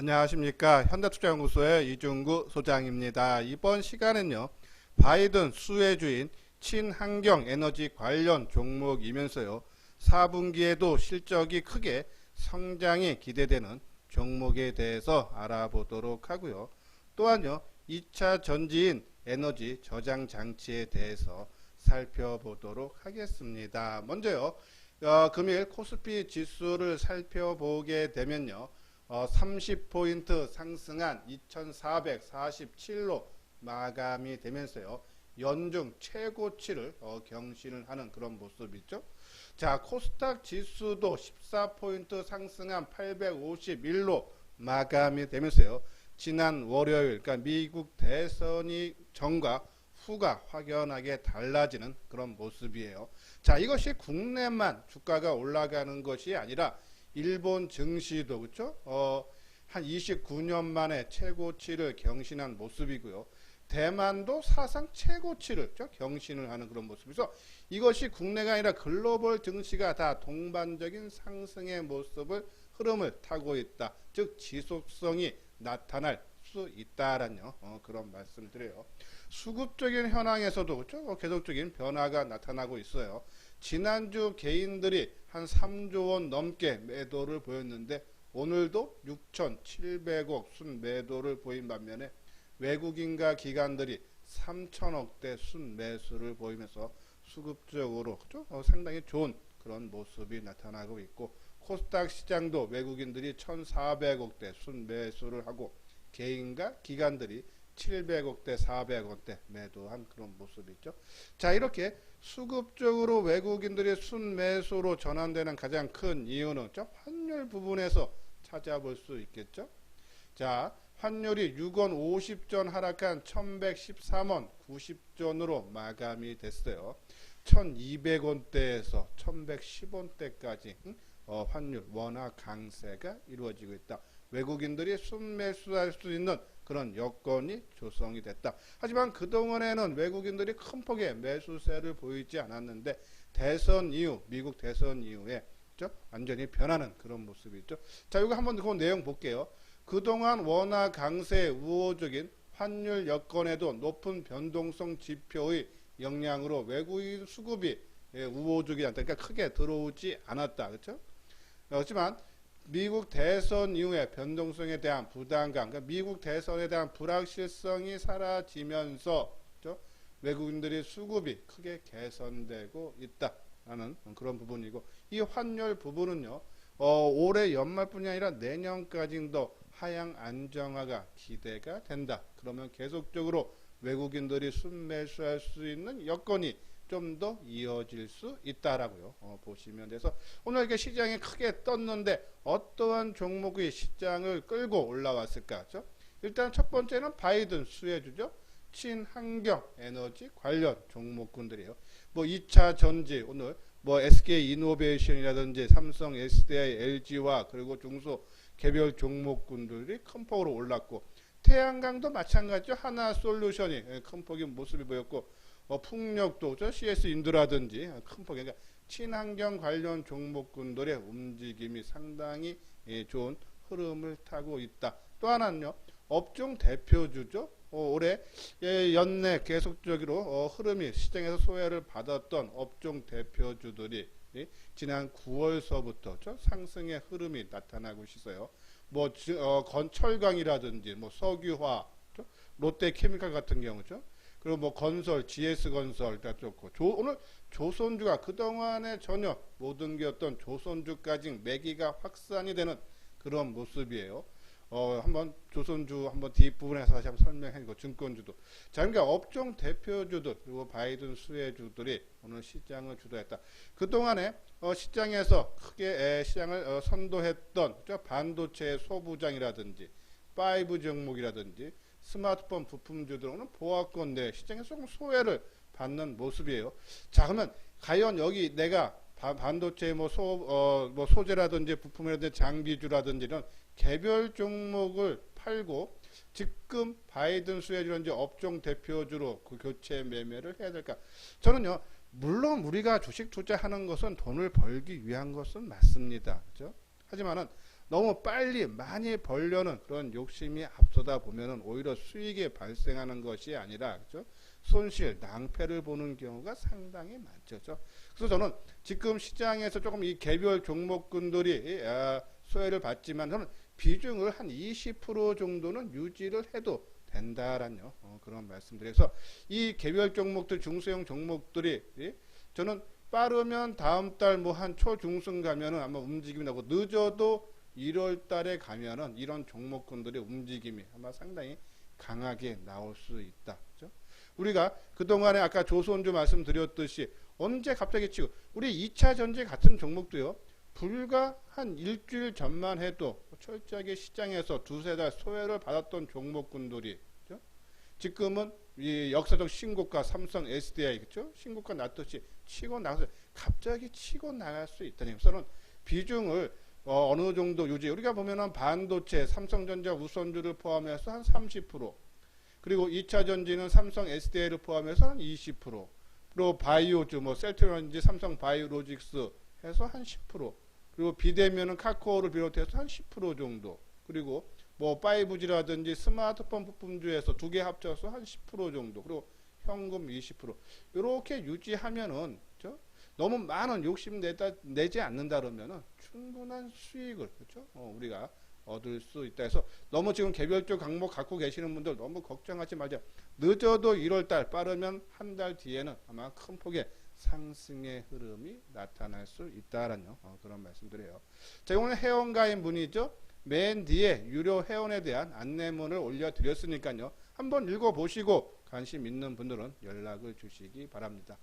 안녕하십니까. 현대투자연구소의 이중구 소장입니다. 이번 시간은요, 바이든 수혜주인 친환경 에너지 관련 종목이면서요, 4분기에도 실적이 크게 성장이 기대되는 종목에 대해서 알아보도록 하고요. 또한요, 2차 전지인 에너지 저장 장치에 대해서 살펴보도록 하겠습니다. 먼저요, 금일 코스피 지수를 살펴보게 되면요, 30포인트 상승한 2447로 마감이 되면서요, 연중 최고치를 경신을 하는 그런 모습이죠. 자, 코스닥 지수도 14포인트 상승한 851로 마감이 되면서요, 지난 월요일, 그러니까 미국 대선이 전과 후가 확연하게 달라지는 그런 모습이에요. 자, 이것이 국내만 주가가 올라가는 것이 아니라 일본 증시도 그렇죠? 한 29년 만에 최고치를 경신한 모습이고요. 대만도 사상 최고치를 그렇죠? 경신을 하는 그런 모습이서 이것이 국내가 아니라 글로벌 증시가 다 동반적인 상승의 모습을 흐름을 타고 있다. 즉 지속성이 나타날 수 있다라는 그런 말씀을 드려요. 수급적인 현황에서도 그렇죠? 계속적인 변화가 나타나고 있어요. 지난주 개인들이 한 3조 원 넘게 매도를 보였는데 오늘도 6,700억 순매도를 보인 반면에 외국인과 기관들이 3천억대 순매수를 보이면서 수급적으로 그렇죠? 상당히 좋은 그런 모습이 나타나고 있고 코스닥 시장도 외국인들이 1,400억대 순매수를 하고 개인과 기관들이 700억대 400억대 매도한 그런 모습이죠. 자, 이렇게 수급적으로 외국인들의 순매수로 전환되는 가장 큰 이유는 환율 부분에서 찾아볼 수 있겠죠. 자, 환율이 6원 50전 하락한 1113원 90전으로 마감이 됐어요. 1200원대에서 1110원대까지 환율 원화 강세가 이루어지고 있다. 외국인들이 순매수할 수 있는 그런 여건이 조성이 됐다. 하지만 그동안에는 외국인들이 큰 폭의 매수세를 보이지 않았는데 대선 이후, 미국 대선 이후에 완전히 변하는 그런 모습이죠. 자, 이거 한번 그 내용 볼게요. 그동안 원화 강세의 우호적인 환율 여건에도 높은 변동성 지표의 영향으로 외국인 수급이 우호적이지 않다. 그러니까 크게 들어오지 않았다. 그렇죠? 하지만 미국 대선 이후에 변동성에 대한 부담감, 그러니까 미국 대선에 대한 불확실성이 사라지면서 그렇죠? 외국인들의 수급이 크게 개선되고 있다라는 그런 부분이고 이 환율 부분은요. 올해 연말뿐이 아니라 내년까지도 하향 안정화가 기대가 된다. 그러면 계속적으로 외국인들이 순매수할 수 있는 여건이 좀 더 이어질 수 있다라고요. 보시면 돼서 오늘 이렇게 시장이 크게 떴는데 어떠한 종목이 시장을 끌고 올라왔을까? 그렇죠? 일단 첫 번째는 바이든 수혜주죠. 친환경 에너지 관련 종목군들이에요. 뭐 2차 전지 오늘 뭐 SK 이노베이션이라든지 삼성, SDI, LG와 그리고 중소 개별 종목군들이 큰 폭으로 올랐고 태양광도 마찬가지죠. 하나솔루션이 큰 폭의 모습이 보였고 풍력도 CS 인두라든지 큰 폭의 그러니까 친환경 관련 종목군들의 움직임이 상당히 좋은 흐름을 타고 있다. 또 하나는요. 업종 대표주죠. 올해 연내 계속적으로 흐름이 시장에서 소외를 받았던 업종 대표주들이 지난 9월서부터 상승의 흐름이 나타나고 있어요. 뭐 건철광이라든지 뭐 석유화, 롯데케미칼 같은 경우죠. 그리고 뭐 건설, GS건설 다 좋고 오늘 조선주가 그동안에 전혀 모든 게 어떤 조선주까지 매기가 확산이 되는 그런 모습이에요. 한번 조선주 한번 뒷부분에서 다시 한번 설명해주고 증권주도 자 그러니까 업종 대표주들 그리고 바이든 수혜주들이 오늘 시장을 주도했다. 그동안에 시장에서 크게 시장을 선도했던 반도체 소부장이라든지 5 종목이라든지 스마트폰 부품주들은 보합권 내 시장에서 조금 소외를 받는 모습이에요. 자 그러면 과연 여기 내가 반도체 뭐 소재라든지 부품이라든지 장비주라든지 이런 개별 종목을 팔고 지금 바이든 수혜주라든지 업종 대표주로 그 교체 매매를 해야 될까? 저는요. 물론 우리가 주식 투자하는 것은 돈을 벌기 위한 것은 맞습니다. 그렇죠? 하지만은 너무 빨리 많이 벌려는 그런 욕심이 앞서다 보면은 오히려 수익이 발생하는 것이 아니라, 그죠? 손실, 낭패를 보는 경우가 상당히 많죠. 그죠? 그래서 저는 지금 시장에서 조금 이 개별 종목군들이 소외를 받지만 저는 비중을 한 20% 정도는 유지를 해도 된다라는 그런 말씀드려서 이 개별 종목들, 중소형 종목들이 저는 빠르면 다음 달 뭐 한 초중순 가면은 아마 움직임이 나고, 늦어도 1월 달에 가면은 이런 종목군들의 움직임이 아마 상당히 강하게 나올 수 있다. 그죠? 우리가 그동안에 아까 조선주 말씀드렸듯이 언제 갑자기 치고, 우리 2차 전지 같은 종목도요, 불과 한 일주일 전만 해도 철저하게 시장에서 두세 달 소외를 받았던 종목군들이, 그죠? 지금은 이 역사적 신고가 삼성 SDI, 그죠? 신고가 났듯이 치고 나가서 갑자기 치고 나갈 수 있다니. 그래서는 비중을 어느 정도 유지, 우리가 보면은 반도체, 삼성전자 우선주를 포함해서 한 30%, 그리고 2차 전지는 삼성 SDI를 포함해서 한 20%, 그리고 바이오주, 뭐 셀트론지, 삼성 바이오로직스 해서 한 10%, 그리고 비대면은 카카오를 비롯해서 한 10% 정도, 그리고 뭐 5G라든지 스마트폰 부품주에서 두 개 합쳐서 한 10% 정도, 그리고 현금 20%, 이렇게 유지하면은, 그렇죠? 너무 많은 욕심 내지 않는다 그러면은 충분한 수익을, 그렇죠? 우리가 얻을 수 있다 해서 너무 지금 개별적 강목 갖고 계시는 분들 너무 걱정하지 말자. 늦어도 1월달, 빠르면 한 달 뒤에는 아마 큰 폭의 상승의 흐름이 나타날 수 있다라는 그런 말씀드려요. 자, 오늘 회원가입 문의죠. 맨 뒤에 유료 회원에 대한 안내문을 올려드렸으니까요. 한번 읽어보시고 관심 있는 분들은 연락을 주시기 바랍니다.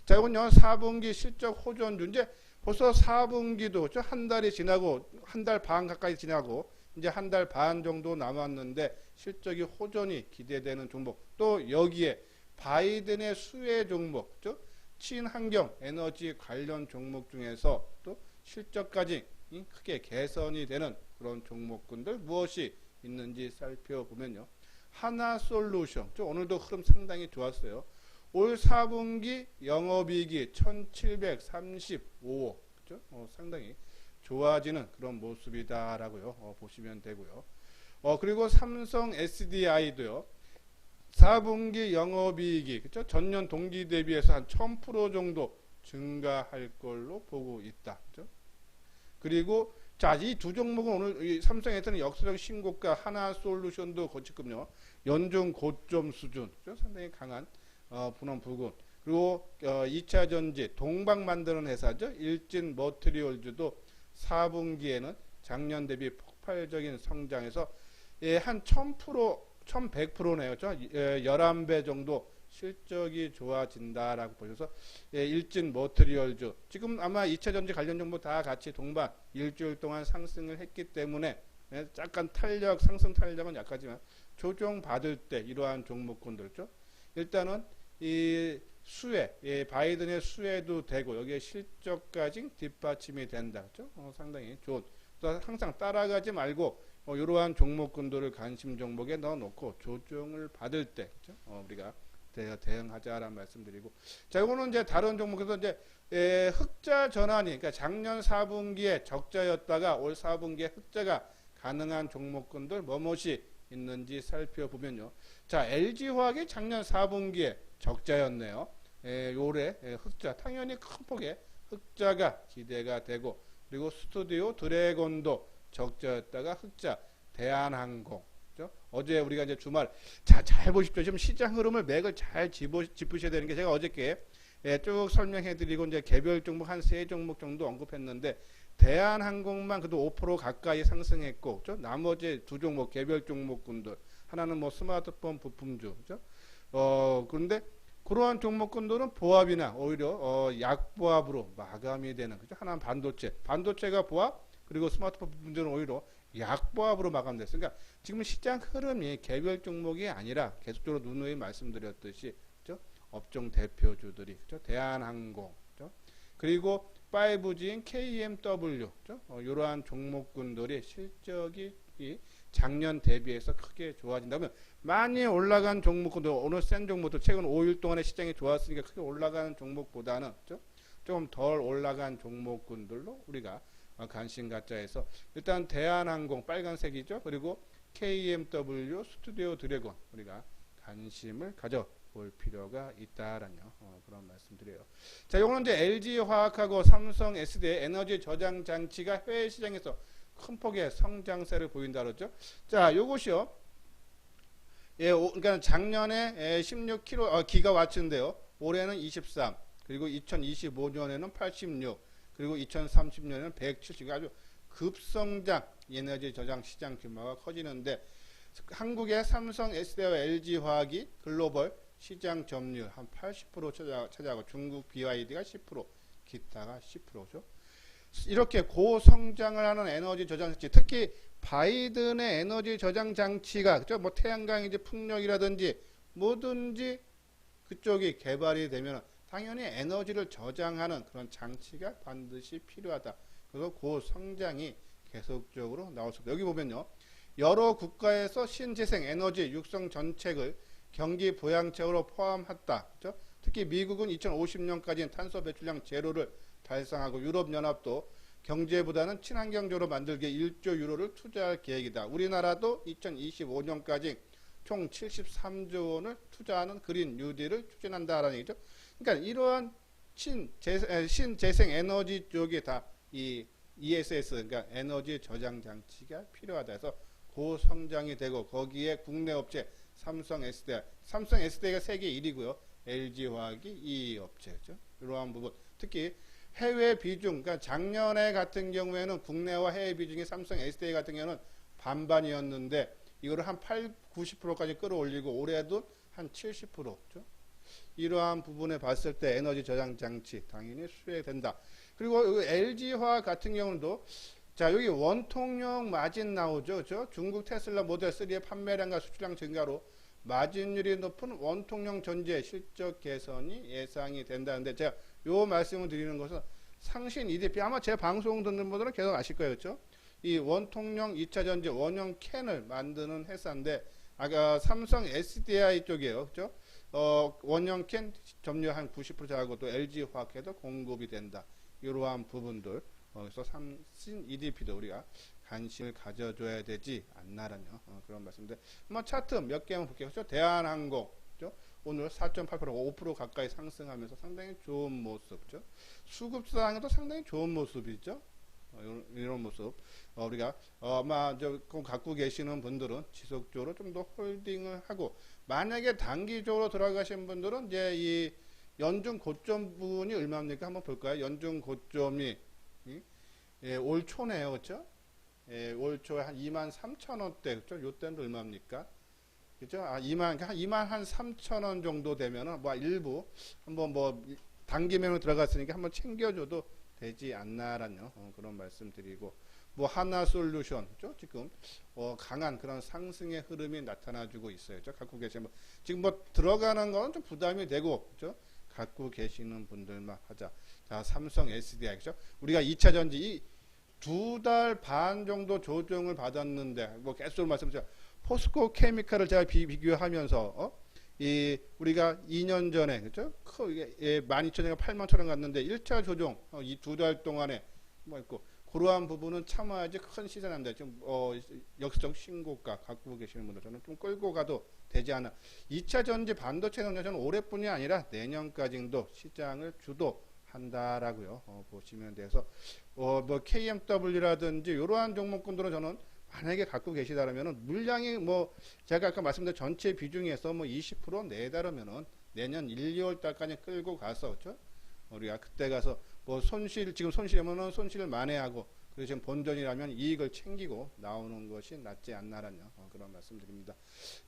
자, 이건요 4분기 실적 호전주, 이제 벌써 4분기도 그렇죠? 한 달이 지나고, 한 달 반 가까이 지나고 이제 한 달 반 정도 남았는데 실적이 호전이 기대되는 종목, 또 여기에 바이든의 수혜 종목, 그렇죠? 친환경 에너지 관련 종목 중에서 또 실적까지 크게 개선이 되는 그런 종목군들 무엇이 있는지 살펴보면요. 하나솔루션, 오늘도 흐름 상당히 좋았어요. 올 4분기 영업이익이 1735억, 그죠? 상당히 좋아지는 그런 모습이다라고요. 보시면 되고요. 그리고 삼성 SDI도요. 4분기 영업이익이, 그죠? 전년 동기 대비해서 한 1000% 정도 증가할 걸로 보고 있다. 그죠? 그리고 자, 이 두 종목은 오늘 이 삼성에서는 역사적 신고가, 하나솔루션도 지금요 연중 고점 수준, 그죠? 상당히 강한 분원 부근. 그리고 2차 전지 동박 만드는 회사죠. 일진 머티리얼즈도 4분기에는 작년 대비 폭발적인 성장해서 한 1000%, 1100%네요. 11배 정도 실적이 좋아진다라고 보셔서 일진 머티리얼즈, 지금 아마 2차 전지 관련 정보 다 같이 동반 일주일 동안 상승을 했기 때문에 약간 탄력, 상승 탄력은 약하지만 조정 받을 때 이러한 종목군들죠. 일단은 이 수혜, 바이든의 수혜도 되고 여기에 실적까지 뒷받침이 된다. 그렇죠? 상당히 좋은. 항상 따라가지 말고 이러한 종목군들을 관심 종목에 넣어놓고 조정을 받을 때, 그렇죠? 우리가 대응하자라는 말씀드리고, 자, 이거는 이제 다른 종목에서 이제 흑자 전환이, 그러니까 작년 4분기에 적자였다가 올 4분기에 흑자가 가능한 종목군들 뭐뭇이 있는지 살펴보면요. 자, LG화학이 작년 4분기에 적자였네요. 올해 흑자, 당연히 큰 폭의 흑자가 기대가 되고, 그리고 스튜디오 드래곤도 적자였다가 흑자, 대한항공, 그렇죠? 어제 우리가 이제 주말, 자, 잘 보십시오. 지금 시장 흐름을 맥을 잘 짚으셔야 되는 게, 제가 어저께 쭉 설명해 드리고 이제 개별 종목 한 3종목 정도 언급했는데, 대한항공만 그래도 5% 가까이 상승했고, 그렇죠? 나머지 두 종목 개별 종목군들, 하나는 뭐 스마트폰 부품주, 그렇죠? 그런데 그러한 종목군들은 보합이나 오히려 약보합으로 마감이 되는, 그죠? 하나는 반도체가 보합, 그리고 스마트폰 부품들은 오히려 약보합으로 마감됐어요. 그러니까 지금 시장 흐름이 개별 종목이 아니라 계속적으로 누누이 말씀드렸듯이, 그죠? 업종 대표주들이, 그죠? 대한항공, 그죠? 그리고 5G인 KMW, 그죠? 이러한 종목군들이 실적이 작년 대비해서 크게 좋아진다면, 많이 올라간 종목군들, 오늘 센 종목도 최근 5일 동안에 시장이 좋았으니까 크게 올라가는 종목보다는, 그죠? 조금 덜 올라간 종목군들로 우리가 관심 갖자 해서 일단 대한항공 빨간색이죠. 그리고 KMW 스튜디오 드래곤 우리가 관심을 가져볼 필요가 있다라는 그런 말씀드려요. 자, 요거는 이제 LG화학하고 삼성 SD의 에너지 저장 장치가 해외 시장에서 큰 폭의 성장세를 보인다 그러죠. 자, 요것이요. 예, 그러니까 작년에 16kg 기가와트인데요. 올해는 23, 그리고 2025년에는 86, 그리고 2030년에는 170. 아주 급성장 에너지 저장 시장 규모가 커지는데 한국의 삼성, SD와 LG화학이 글로벌 시장 점유율 한 80% 차지하고 중국 BYD가 10%, 기타가 10%죠. 이렇게 고성장을 하는 에너지 저장 장치, 특히 바이든의 에너지 저장 장치가 그죠? 뭐 태양광이지 풍력이라든지 뭐든지 그쪽이 개발이 되면 당연히 에너지를 저장하는 그런 장치가 반드시 필요하다. 그래서 고성장이 계속적으로 나올 수 있다. 여기 보면요. 여러 국가에서 신재생 에너지 육성 정책을 경기 부양책으로 포함했다. 그렇죠? 특히 미국은 2050년까지는 탄소 배출량 제로를 달성하고 유럽연합도 경제보다는 친환경적으로 만들기에 1조 유로를 투자할 계획이다. 우리나라도 2025년까지 총 73조 원을 투자하는 그린 뉴딜을 추진한다라는 얘기죠. 그러니까 이러한 신재생 에너지 쪽에 다 이 ESS, 그러니까 에너지 저장 장치가 필요하다 해서 고성장이 되고 거기에 국내 업체 삼성 SDI가 세계 1위고요. LG화학이 2위 업체죠. 이러한 부분 특히 해외 비중, 그러니까 작년에 같은 경우에는 국내와 해외 비중이 삼성 SDI 같은 경우는 반반이었는데 이거를 한 90%까지 끌어올리고 올해도 한 70%죠. 이러한 부분에 봤을 때 에너지 저장 장치 당연히 수혜된다. 그리고 LG화학 같은 경우도 자 여기 원통형 마진 나오죠. 그렇죠? 중국 테슬라 모델 3의 판매량과 수출량 증가로 마진율이 높은 원통형 전지의 실적 개선이 예상이 된다는데 제가 요 말씀을 드리는 것은 상신 EDP 아마 제 방송 듣는 분들은 계속 아실 거예요. 그렇죠? 이 원통형 2차 전지 원형 캔을 만드는 회사인데 아까 삼성 SDI 쪽이에요. 그렇죠? 원형 캔 점유율 한 90% 차지하고 또 LG화학에도 공급이 된다. 이러한 부분들 그래서 삼신 EDP도 우리가 관심을 가져줘야 되지 않나라는 그런 말씀인데 한번 차트 몇 개만 볼게요. 그렇죠? 대한항공 그렇죠? 오늘 4.8% 5% 가까이 상승하면서 상당히 좋은 모습죠. 수급상에도 상당히 좋은 모습이죠. 이런 모습 우리가 아마 갖고 계시는 분들은 지속적으로 좀 더 홀딩을 하고 만약에 단기적으로 들어가신 분들은 이제 이 연중 고점 부분이 얼마입니까? 한번 볼까요? 연중 고점이 올 초네요, 그렇죠? 올 초에 한 23,000원대, 그렇죠? 요때는 얼마입니까? 그죠? 한 23,000원 정도 되면은 뭐 일부 한번 뭐 단기면으로 들어갔으니까 한번 챙겨줘도 되지 않나라는 그런 말씀드리고 뭐 하나솔루션 그죠? 지금 강한 그런 상승의 흐름이 나타나주고 있어요. 그죠? 갖고 계시면 지금 뭐 들어가는 거는 좀 부담이 되고 그죠? 갖고 계시는 분들만 하자. 자, 삼성 SDI 그죠? 우리가 2차 전지 2달 반 정도 조정을 받았는데 뭐 계속 말씀드렸죠. 포스코 케미칼을 제가 비교하면서 이 우리가 2년 전에 그죠? 12,000원에서 81,000원 갔는데 1차 조정 이 2달 동안에 뭐 있고 그러한 부분은 참아야지 큰 시세 난다. 지금 역사적 신고가 갖고 계시는 분들 저는 좀 끌고 가도 되지 않아. 2차 전지 반도체는 저는 올해뿐이 아니라 내년까지도 시장을 주도한다라고요. 보시면 돼서 뭐 KMW라든지 이러한 종목군들은 저는 만약에 갖고 계시다라면은 물량이 뭐 제가 아까 말씀드린 전체 비중에서 뭐 20% 내다르면은 내년 1, 2월 달까지 끌고 가서 그렇죠? 우리가 그때 가서 뭐 지금 손실이면은 손실을 만회하고 그리고 지금 본전이라면 이익을 챙기고 나오는 것이 낫지 않나라는 그런 말씀드립니다.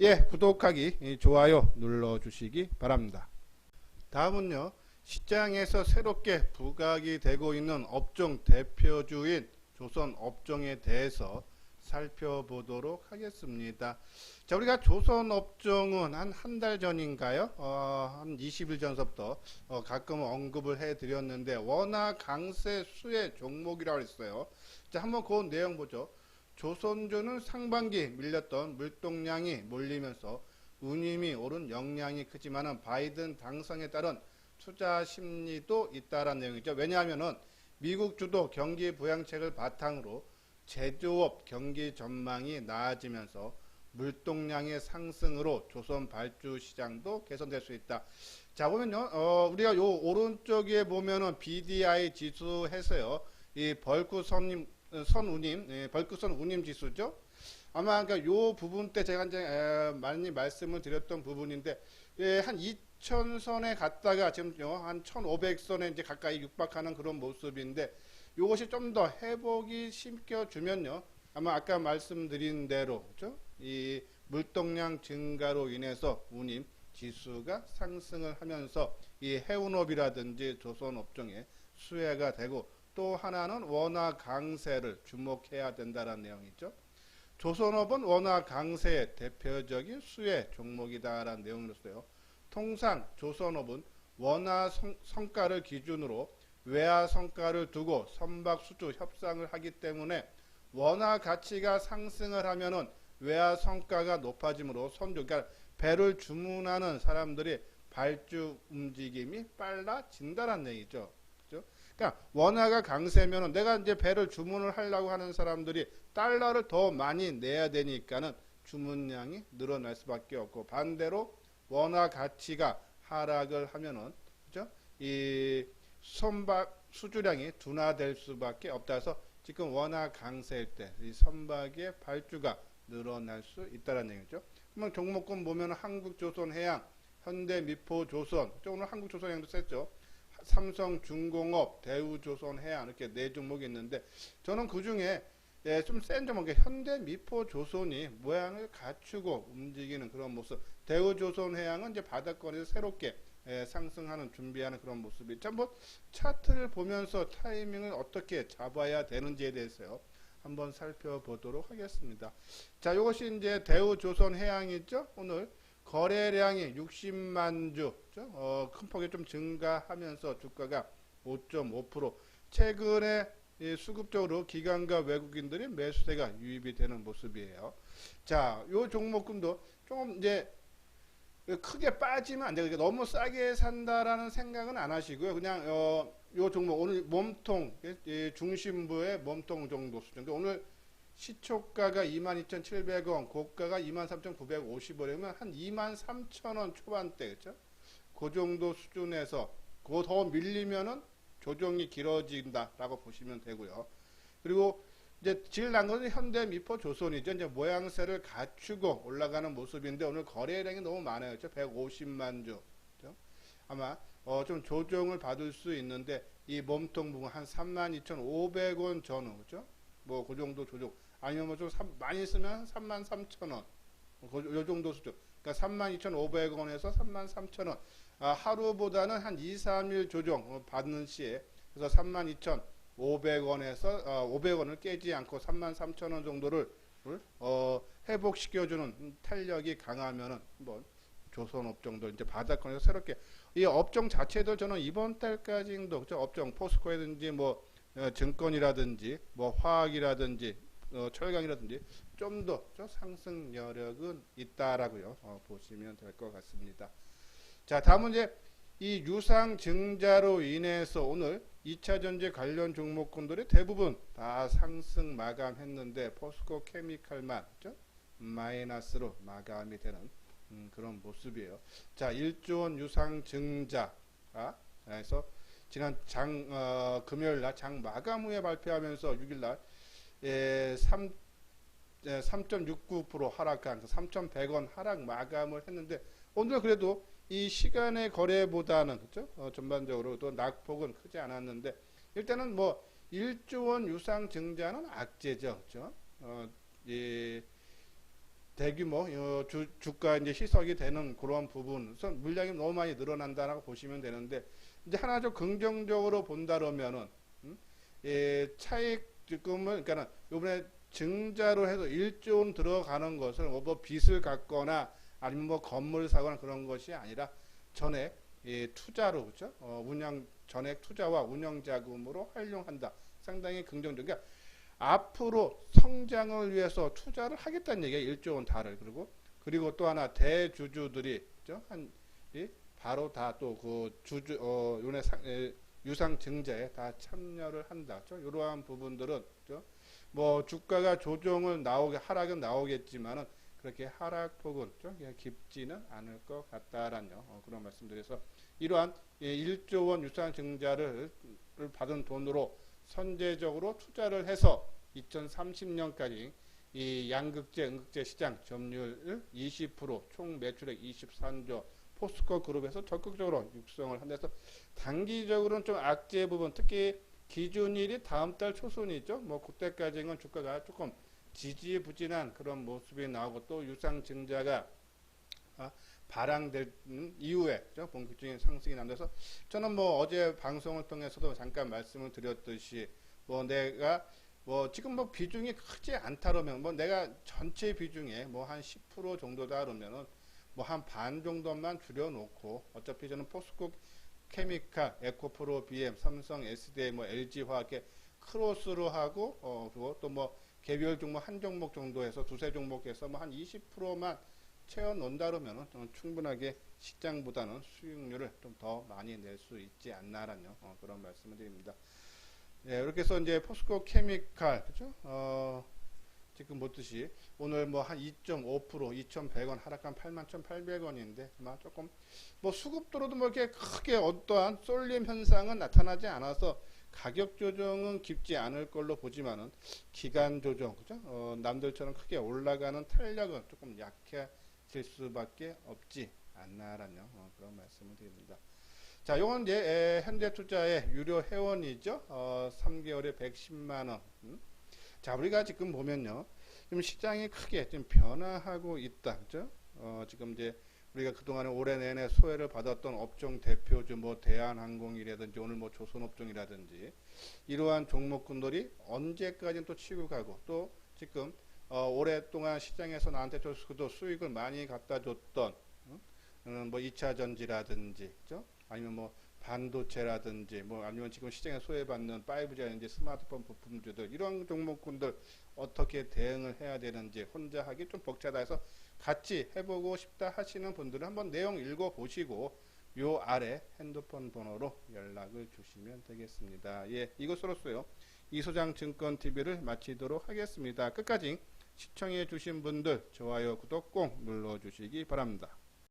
예, 구독하기, 좋아요 눌러주시기 바랍니다. 다음은요, 시장에서 새롭게 부각이 되고 있는 업종 대표주인 조선업종에 대해서 살펴보도록 하겠습니다. 자, 우리가 조선업종은 한 달 전인가요? 한 20일 전서부터 가끔 언급을 해드렸는데 워낙 강세 수의 종목이라고 했어요. 자, 한번 그 내용 보죠. 조선주는 상반기 밀렸던 물동량이 몰리면서 운임이 오른 영향이 크지만은 바이든 당선에 따른 투자 심리도 있다라는 내용이죠. 왜냐하면은 미국 주도 경기 부양책을 바탕으로 제조업 경기 전망이 나아지면서 물동량의 상승으로 조선 발주 시장도 개선될 수 있다. 자, 보면요, 우리가 요 오른쪽에 보면은 BDI 지수 해서요, 이 벌크선 운임 지수죠. 아마 그러니까 요 부분 때 제가 이제 많이 말씀을 드렸던 부분인데, 예, 한 2000선에 갔다가 지금요, 한 1500선에 이제 가까이 육박하는 그런 모습인데, 요것이 좀 더 회복이 시켜주면요, 아마 아까 말씀드린 대로, 그죠? 이 물동량 증가로 인해서 운임 지수가 상승을 하면서 이 해운업이라든지 조선업종에 수혜가 되고, 또 하나는 원화 강세를 주목해야 된다는 내용이죠. 조선업은 원화 강세의 대표적인 수혜 종목이다라는 내용으로서요. 통상 조선업은 원화 성과를 기준으로 외화 성과를 두고 선박 수주 협상을 하기 때문에 원화 가치가 상승을 하면은 외화 성과가 높아지므로 그러니까 배를 주문하는 사람들이 발주 움직임이 빨라진다는 얘기죠. 그죠? 그러니까 원화가 강세면은 내가 이제 배를 주문을 하려고 하는 사람들이 달러를 더 많이 내야 되니까는 주문량이 늘어날 수밖에 없고, 반대로 원화 가치가 하락을 하면은, 그죠? 이 선박 수주량이 둔화될 수밖에 없다 해서 지금 원화 강세일 때 이 선박의 발주가 늘어날 수 있다는 얘기죠. 그러면 종목군 보면 한국조선해양, 현대미포조선, 오늘 한국조선해양도 썼죠. 삼성중공업, 대우조선해양 이렇게 네 종목이 있는데, 저는 그 중에 좀 센 종목, 현대미포조선이 모양을 갖추고 움직이는 그런 모습, 대우조선해양은 이제 바닥권에서 새롭게 상승하는 준비하는 그런 모습이, 한번 차트를 보면서 타이밍을 어떻게 잡아야 되는지에 대해서요, 한번 살펴보도록 하겠습니다. 자, 이것이 이제 대우조선해양이죠. 오늘 거래량이 60만 주, 큰 폭이 좀 증가하면서 주가가 5.5%, 최근에 수급적으로 기관과 외국인들이 매수세가 유입이 되는 모습이에요. 자, 요 종목군도 조금 이제 크게 빠지면 안 되고, 너무 싸게 산다라는 생각은 안 하시고요. 그냥 요 종목 오늘 몸통 중심부의 몸통 정도 수준. 오늘 시초가가 22,700원, 고가가 23,950원이면 한 23,000원 초반대, 그렇죠? 그 정도 수준에서 그 더 밀리면은 조정이 길어진다라고 보시면 되고요. 그리고 이제 제일 난 것은 현대미포조선이죠. 이제 모양새를 갖추고 올라가는 모습인데 오늘 거래량이 너무 많아요. 그렇죠? 150만 주. 그렇죠? 아마 좀 조정을 받을 수 있는데 이 몸통 부분 한 32,500원 전후, 그렇죠? 뭐 그 정도 조정. 아니면 뭐 좀 많이 쓰면 33,000원. 요 정도 수준. 그러니까 32,500원에서 33,000원. 하루보다는 한 2, 3일 조정 받는 시에, 그래서 32,500원에서 500원을 깨지 않고 33,000원 정도를 회복시켜주는 탄력이 강하면은 한번 조선업종도 이제 바닥권에서 새롭게, 이 업종 자체도 저는 이번 달까지도, 그죠? 업종 포스코라든지 뭐 증권이라든지 뭐 화학이라든지 철강이라든지 좀 더 상승 여력은 있다라고요. 보시면 될 것 같습니다. 자, 다음은 이제 이 유상증자로 인해서 오늘 2차전지 관련 종목군들이 대부분 다 상승 마감했는데 포스코 케미칼만 마이너스로 마감이 되는 그런 모습이에요. 자, 1조 원 유상증자, 그래서 지난 금요일날 장 마감 후에 발표하면서 6일날 3.69% 하락한 3,100원 하락 마감을 했는데, 오늘 그래도 이 시간의 거래보다는, 그렇죠? 전반적으로 또 낙폭은 크지 않았는데, 일단은 뭐 1조 원 유상 증자는 악재죠, 그렇죠? 이 대규모 주가 이제 희석이 되는 그런 부분, 물량이 너무 많이 늘어난다라고 보시면 되는데, 이제 하나 좀 긍정적으로 본다면은 차익금을, 그러니까 이번에 증자로 해서 1조 원 들어가는 것을 뭐 빚을 갖거나 아니면 뭐 건물 사거나 그런 것이 아니라 전액 투자로, 그렇죠? 운영 전액 투자와 운영 자금으로 활용한다. 상당히 긍정적. 그러니까 앞으로 성장을 위해서 투자를 하겠다는 얘기예요. 1조 원 달을. 그리고 또 하나 대주주들이, 그렇죠? 바로 다 또 그 주주 요번에 유상증자에 다 참여를 한다. 그렇죠? 이러한 부분들은 그렇죠? 뭐 주가가 조정을 하락은 나오겠지만은 그렇게 하락폭은 좀 깊지는 않을 것 같다라는 그런 말씀드려서 이러한 1조 원 유상증자를 받은 돈으로 선제적으로 투자를 해서 2030년까지 이 양극재, 음극재 시장 점유율 20%, 총 매출액 23조, 포스코 그룹에서 적극적으로 육성을 한다서 단기적으로는 좀 악재 부분, 특히 기준일이 다음 달 초순이죠. 뭐 그때까지는 주가가 조금 지지부진한 그런 모습이 나오고 또 유상증자가 발행될 이후에 본격적인 상승이 난다서 저는 뭐 어제 방송을 통해서도 잠깐 말씀을 드렸듯이 뭐 내가 뭐 지금 뭐 비중이 크지 않다 그러면 뭐 내가 전체 비중에 뭐 한 10% 정도다 그러면은 뭐 한 반 정도만 줄여놓고 어차피 저는 포스코 케미칼, 에코프로, BM, 삼성, SDI, 뭐 LG화학에 크로스로 하고 그리고 또 뭐 개별 종목 한 종목 정도에서 두세 종목에서 뭐 한 20%만 채워 놓는다 그러면은 충분하게 시장보다는 수익률을 좀 더 많이 낼 수 있지 않나라는 그런 말씀을 드립니다. 예, 이렇게 해서 이제 포스코 케미칼 그죠? 지금 보듯이 오늘 뭐 한 2.5% 2,100원 하락한 81,800원인데 아마 조금 뭐 수급도로도 뭐 이렇게 크게 어떠한 쏠림 현상은 나타나지 않아서 가격 조정은 깊지 않을 걸로 보지만은 기간 조정 그죠? 남들처럼 크게 올라가는 탄력은 조금 약해질 수밖에 없지 않나라는 그런 말씀을 드립니다. 자, 요건 이제 현대 투자의 유료 회원이죠. 3개월에 110만 원. 자, 우리가 지금 보면요. 지금 시장이 크게 좀 변화하고 있다. 그죠? 지금 이제 우리가 그동안에 올해 내내 소외를 받았던 업종 대표주 뭐 대한항공이라든지 오늘 뭐 조선업종이라든지 이러한 종목군들이 언제까지 또 치고 가고 또 지금 오랫동안 시장에서 나한테 또 수익을 많이 갖다 줬던 뭐 2차 전지라든지 그죠? 아니면 뭐 반도체라든지 뭐 아니면 지금 시장에 소외받는 5G라든지 스마트폰 부품주들 이런 종목군들 어떻게 대응을 해야 되는지 혼자 하기 좀 벅차다 해서 같이 해보고 싶다 하시는 분들은 한번 내용 읽어보시고 요 아래 핸드폰 번호로 연락을 주시면 되겠습니다. 예, 이것으로써요 이소장 증권TV를 마치도록 하겠습니다. 끝까지 시청해 주신 분들 좋아요 구독 꼭 눌러주시기 바랍니다.